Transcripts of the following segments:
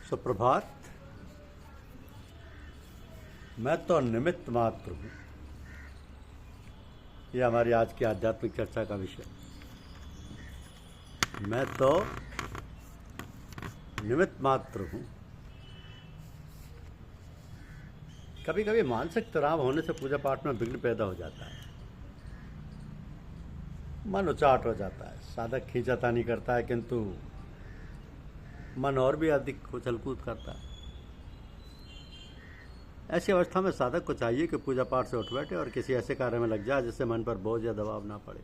सुप्रभात। मैं तो निमित्त मात्र हूँ। ये हमारी आज की आध्यात्मिक चर्चा का विषय। मैं तो निमित्त मात्र हूँ। कभी कभी मानसिक तनाव होने से पूजा पाठ में विघ्न पैदा हो जाता है, मन उचाट हो जाता है, साधक खींचातानी करता है, किंतु मन और भी अधिक उछल कूद करता है। ऐसी अवस्था में साधक को चाहिए कि पूजा पाठ से उठ बैठे और किसी ऐसे कार्य में लग जाए जिससे मन पर बोझ या दबाव ना पड़े।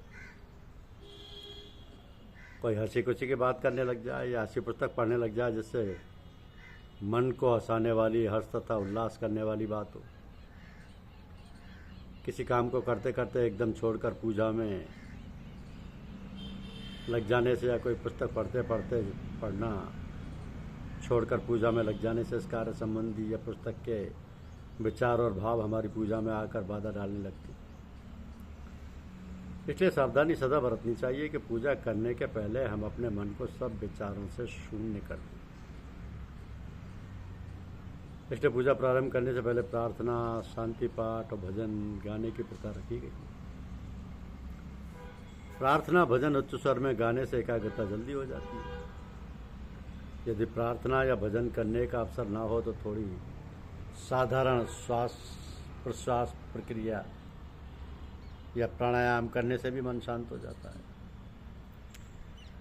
कोई हंसी खुशी की बात करने लग जाए या ऐसी पुस्तक पढ़ने लग जाए जिससे मन को हंसाने वाली, हर्ष तथा उल्लास करने वाली बात हो। किसी काम को करते करते एकदम छोड़कर पूजा में लग जाने से या कोई पुस्तक पढ़ते पढ़ते पढ़ना छोड़कर पूजा में लग जाने से इस कार्य संबंधी या पुस्तक के विचार और भाव हमारी पूजा में आकर बाधा डालने लगती। इसलिए सावधानी सदा बरतनी चाहिए कि पूजा करने के पहले हम अपने मन को सब विचारों से शून्य कर दें। इसलिए पूजा प्रारंभ करने से पहले प्रार्थना, शांति पाठ और भजन गाने की प्रथा रखी गई। प्रार्थना भजन उच्च स्वर में गाने से एकाग्रता जल्दी हो जाती है। यदि प्रार्थना या भजन करने का अवसर ना हो तो थोड़ी साधारण श्वास प्रश्वास प्रक्रिया या प्राणायाम करने से भी मन शांत हो जाता है।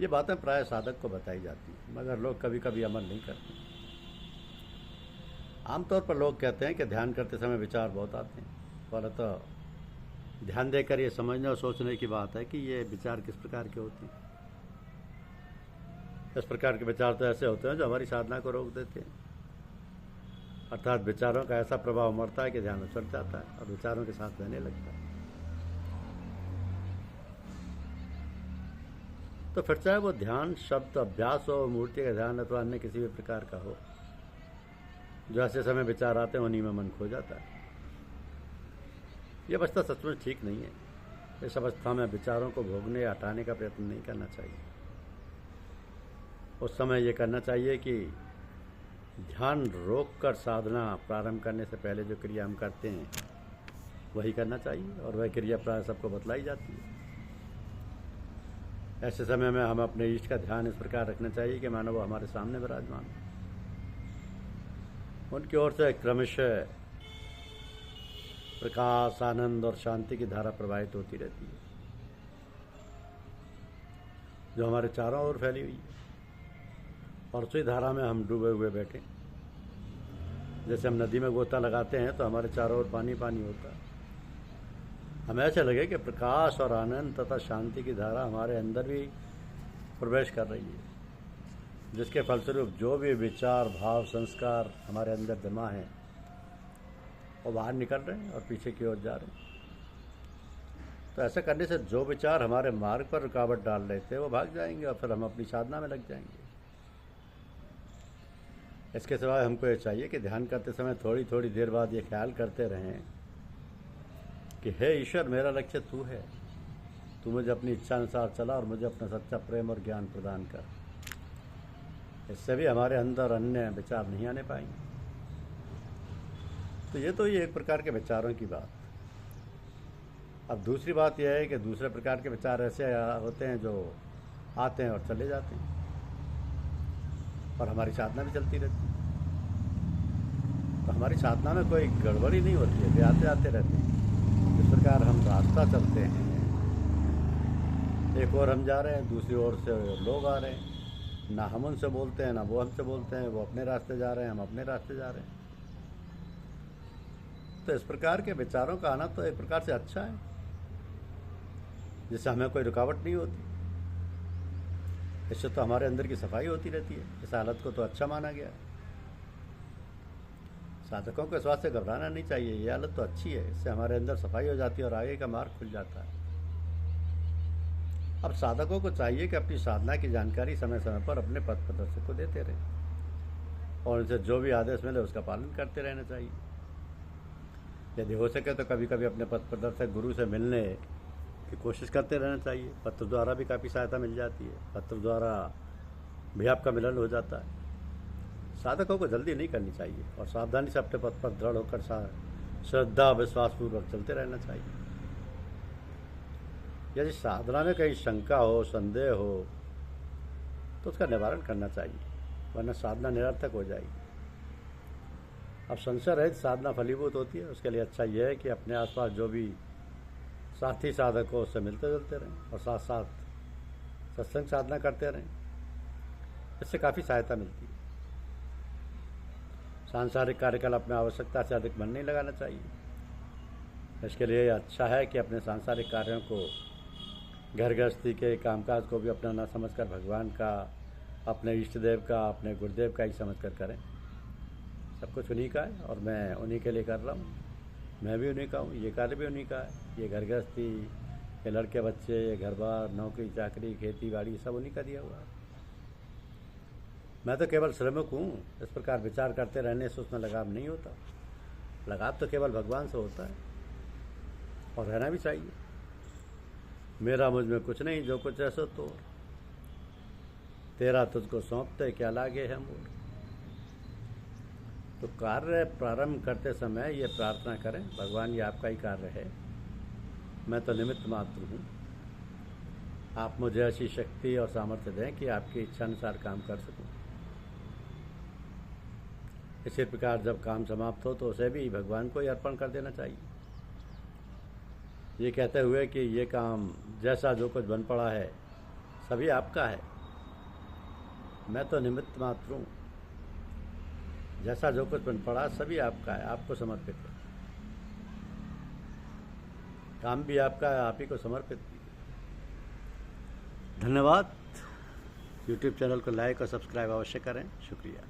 ये बातें प्राय साधक को बताई जाती हैं, मगर लोग कभी कभी अमल नहीं करते। आमतौर पर लोग कहते हैं कि ध्यान करते समय विचार बहुत आते हैं, परंतु ध्यान देकर ये समझने और सोचने की बात है कि ये विचार किस प्रकार के होते हैं। इस प्रकार के विचार तो ऐसे होते हैं जो हमारी साधना को रोक देते हैं, अर्थात विचारों का ऐसा प्रभाव मरता है कि ध्यान उछल जाता है और विचारों के साथ रहने लगता है। तो फिर चाहे वो ध्यान शब्द अभ्यास हो, मूर्ति का ध्यान अथवा अन्य किसी भी प्रकार का हो, जो ऐसे समय विचार आते हैं उन्हीं में मन खो जाता है। यह अवस्था सचमुच ठीक नहीं है। इस अवस्था में विचारों को भोगने या हटाने का प्रयत्न नहीं करना चाहिए। उस समय ये करना चाहिए कि ध्यान रोककर साधना प्रारंभ करने से पहले जो क्रिया हम करते हैं वही करना चाहिए, और वह क्रिया प्राय सबको बतलाई जाती है। ऐसे समय में हम अपने इष्ट का ध्यान इस प्रकार रखना चाहिए कि मानो वो हमारे सामने विराजमान हो। उनकी ओर से क्रमशः प्रकाश, आनंद और शांति की धारा प्रवाहित होती रहती है, जो हमारे चारों ओर फैली हुई है, और उसी धारा में हम डूबे हुए बैठे। जैसे हम नदी में गोता लगाते हैं तो हमारे चारों ओर पानी पानी होता है। हमें ऐसा लगे कि प्रकाश और आनंद तथा शांति की धारा हमारे अंदर भी प्रवेश कर रही है, जिसके फलस्वरूप जो भी विचार, भाव, संस्कार हमारे अंदर जमा हैं वो बाहर निकल रहे हैं और पीछे की ओर जा रहे हैं। तो ऐसा करने से जो विचार हमारे मार्ग पर रुकावट डाल रहे थे वो भाग जाएंगे और फिर हम अपनी साधना में लग जाएंगे। इसके सिवाय हमको ये चाहिए कि ध्यान करते समय थोड़ी थोड़ी देर बाद ये ख्याल करते रहें कि हे ईश्वर, मेरा लक्ष्य तू है। तू मुझे अपनी इच्छा अनुसार चला और मुझे अपना सच्चा प्रेम और ज्ञान प्रदान कर। इससे भी हमारे अंदर अन्य विचार नहीं आने पाएंगे। तो ये एक प्रकार के विचारों की बात। अब दूसरी बात यह है कि दूसरे प्रकार के विचार ऐसे होते हैं जो आते हैं और चले जाते हैं, और हमारी साधना भी चलती रहती है। तो हमारी साधना में कोई गड़बड़ी नहीं होती है, वे आते आते रहते हैं। इस प्रकार हम रास्ता चलते हैं, एक ओर हम जा रहे हैं, दूसरी ओर से लोग आ रहे हैं। ना हम उनसे बोलते हैं, ना वो हमसे बोलते हैं। वो अपने रास्ते जा रहे हैं, हम अपने रास्ते जा रहे हैं। तो इस प्रकार के विचारों का आना तो एक प्रकार से अच्छा है, जिससे हमें कोई रुकावट नहीं होती। इससे तो हमारे अंदर की सफाई होती रहती है। इस हालत को तो अच्छा माना गया है। साधकों को इस बात से घबराना नहीं चाहिए। ये हालत तो अच्छी है, इससे हमारे अंदर सफाई हो जाती है और आगे का मार्ग खुल जाता है। अब साधकों को चाहिए कि अपनी साधना की जानकारी समय समय पर अपने पथ प्रदर्शक को देते रहें, और उनसे जो भी आदेश मिले उसका पालन करते रहना चाहिए। यदि हो सके तो कभी कभी अपने पथ प्रदर्शक गुरु से मिलने की कोशिश करते रहना चाहिए। पत्र द्वारा भी काफ़ी सहायता मिल जाती है। पत्र द्वारा भी आपका मिलन हो जाता है। साधकों को जल्दी नहीं करनी चाहिए और सावधानी से अपने पथ पर दृढ़ होकर श्रद्धा विश्वास पूर्वक चलते रहना चाहिए। यदि साधना में कहीं शंका हो, संदेह हो, तो उसका निवारण करना चाहिए, वरना साधना निरर्थक हो जाएगी। अब संशय रहित साधना फलीभूत होती है। उसके लिए अच्छा यह है कि अपने आसपास जो भी साथी साधक हो उससे मिलते जुलते रहें और साथ साथ सत्संग साधना करते रहें। इससे काफ़ी सहायता मिलती है। सांसारिक कार्यकलाप में आवश्यकता से अधिक मन नहीं लगाना चाहिए। इसके लिए अच्छा है कि अपने सांसारिक कार्यों को, घर गृहस्थी के कामकाज को भी अपना ना समझकर भगवान का, अपने इष्ट देव का, अपने गुरुदेव का ही समझकर करें। सब कुछ उन्हीं का है और मैं उन्हीं के लिए कर रहा हूँ। मैं भी उन्हीं का हूँ, ये कार्य भी उन्हीं का है। ये घर गृहस्थी, ये लड़के बच्चे, ये घर बार, नौकरी चाकरी, खेती बाड़ी, सब उन्हीं का दिया हुआ है। मैं तो केवल श्रमिक हूँ। इस प्रकार विचार करते रहने से उसमें लगाव नहीं होता। लगाव तो केवल भगवान से होता है और रहना भी चाहिए। मेरा मुझ में कुछ नहीं, जो कुछ है सो तो तेरा तुझको सौंपते क्या लागे है मोर। तो कार्य प्रारंभ करते समय ये प्रार्थना करें, भगवान ये आपका ही कार्य है, मैं तो निमित्त मात्र हूँ। आप मुझे ऐसी शक्ति और सामर्थ्य दें कि आपकी इच्छा अनुसार काम कर सकूं। इसी प्रकार जब काम समाप्त हो तो उसे भी भगवान को ही अर्पण कर देना चाहिए, ये कहते हुए कि ये काम जैसा जो कुछ बन पड़ा है सभी आपका है, मैं तो निमित्त मात्र हूँ। जैसा जो कुछ बन पड़ा सभी आपका है, आपको समर्पित है। काम भी आपका है, आप ही को समर्पित। धन्यवाद। YouTube चैनल को लाइक और सब्सक्राइब अवश्य करें। शुक्रिया।